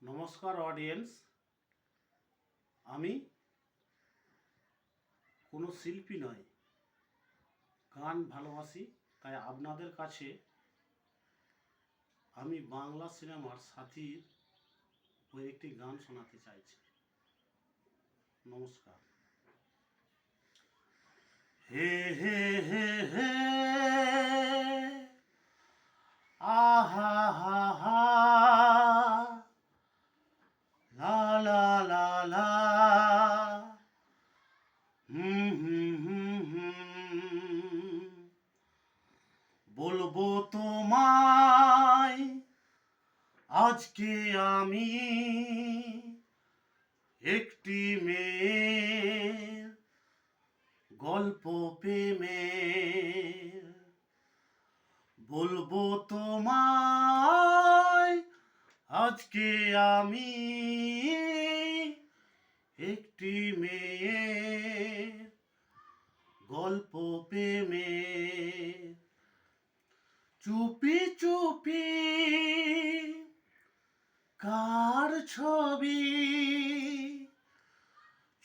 নমস্কার অডিয়েন্স। আমি কোনো শিল্পী নই, গান ভালোবাসি। তাই আপনাদের কাছে আমি বাংলা সিনেমার সাথীর ওই একটি গান শোনাতে চাইছি। নমস্কার। হে হে হে হে আহা হা হা লা লা লা লা বলবো তোমায় আজকে আমি একটি মেয়ের গল্প প্রেমের। বলবো তোমায় আজকে আমি একটি মেয়ের গল্প প্রেমের। চুপি চুপি কার ছবি,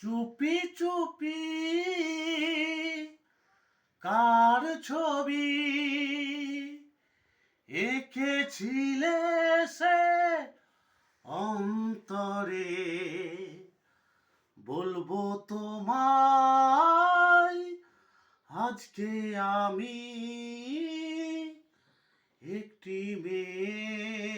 চুপি চুপি কার ছবি এঁকেছিলে সে অন্তরে। বলবো তোমায় আজকে আমি একটি মেয়ে।